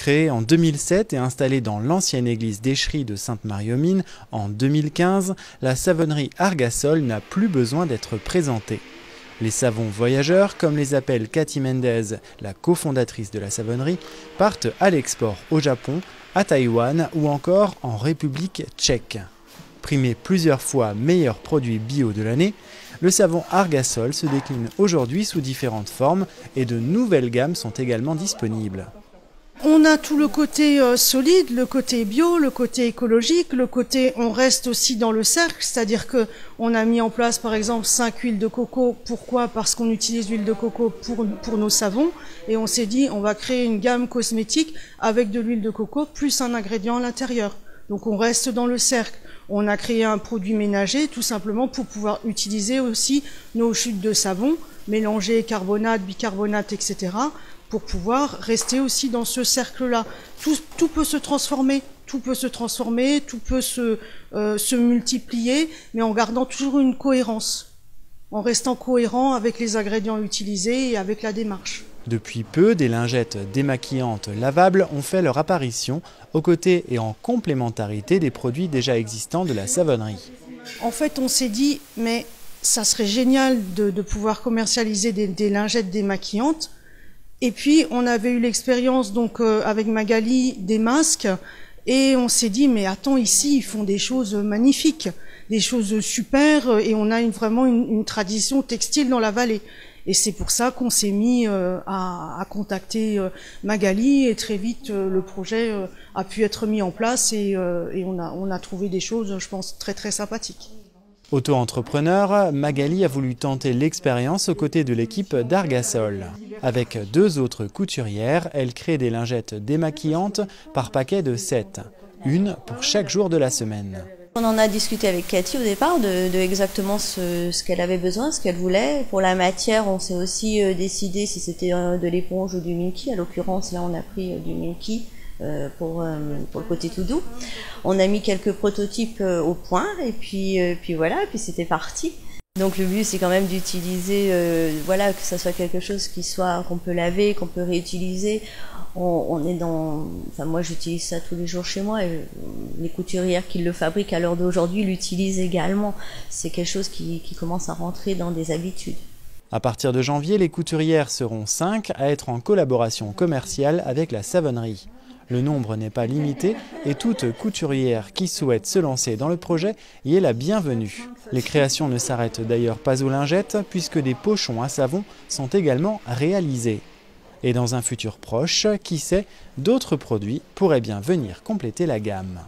Créée en 2007 et installée dans l'ancienne église d'Échery de Sainte-Marie-aux-Mines en 2015, la savonnerie Argasol n'a plus besoin d'être présentée. Les savons voyageurs, comme les appelle Cathy Mendez, la cofondatrice de la savonnerie, partent à l'export au Japon, à Taïwan ou encore en République tchèque. Primé plusieurs fois meilleur produit bio de l'année, le savon Argasol se décline aujourd'hui sous différentes formes et de nouvelles gammes sont également disponibles. On a tout le côté solide, le côté bio, le côté écologique, le côté on reste aussi dans le cercle, c'est-à-dire que on a mis en place par exemple 5 huiles de coco. Pourquoi? Parce qu'on utilise l'huile de coco pour nos savons et on s'est dit on va créer une gamme cosmétique avec de l'huile de coco plus un ingrédient à l'intérieur. Donc on reste dans le cercle. On a créé un produit ménager tout simplement pour pouvoir utiliser aussi nos chutes de savon, mélanger carbonate, bicarbonate, etc. pour pouvoir rester aussi dans ce cercle-là. Tout peut se transformer, tout peut se multiplier, mais en gardant toujours une cohérence, en restant cohérent avec les ingrédients utilisés et avec la démarche. Depuis peu, des lingettes démaquillantes lavables ont fait leur apparition aux côtés et en complémentarité des produits déjà existants de la savonnerie. En fait, on s'est dit, mais ça serait génial de pouvoir commercialiser des lingettes démaquillantes. Et puis, on avait eu l'expérience donc avec Magali des masques et on s'est dit, mais attends, ici, ils font des choses magnifiques, des choses super et on a vraiment une tradition textile dans la vallée. Et c'est pour ça qu'on s'est mis à contacter Magali et très vite le projet a pu être mis en place et on a trouvé des choses, je pense, très très sympathiques. Auto-entrepreneur, Magali a voulu tenter l'expérience aux côtés de l'équipe d'Argasol. Avec 2 autres couturières, elle crée des lingettes démaquillantes par paquet de 7, une pour chaque jour de la semaine. On en a discuté avec Cathy au départ de exactement ce qu'elle avait besoin, ce qu'elle voulait. Pour la matière, on s'est aussi décidé si c'était de l'éponge ou du Milky. À l'occurrence, là, on a pris du Milky pour le côté tout doux. On a mis quelques prototypes au point et puis voilà, et puis c'était parti. Donc le but c'est quand même d'utiliser, voilà, que ça soit quelque chose qu'on peut laver, qu'on peut réutiliser. On est dans, enfin moi j'utilise ça tous les jours chez moi et les couturières qui le fabriquent à l'heure d'aujourd'hui l'utilisent également. C'est quelque chose qui commence à rentrer dans des habitudes. À partir de janvier, les couturières seront 5 à être en collaboration commerciale avec la savonnerie. Le nombre n'est pas limité et toute couturière qui souhaite se lancer dans le projet y est la bienvenue. Les créations ne s'arrêtent d'ailleurs pas aux lingettes puisque des pochons à savon sont également réalisés. Et dans un futur proche, qui sait, d'autres produits pourraient bien venir compléter la gamme.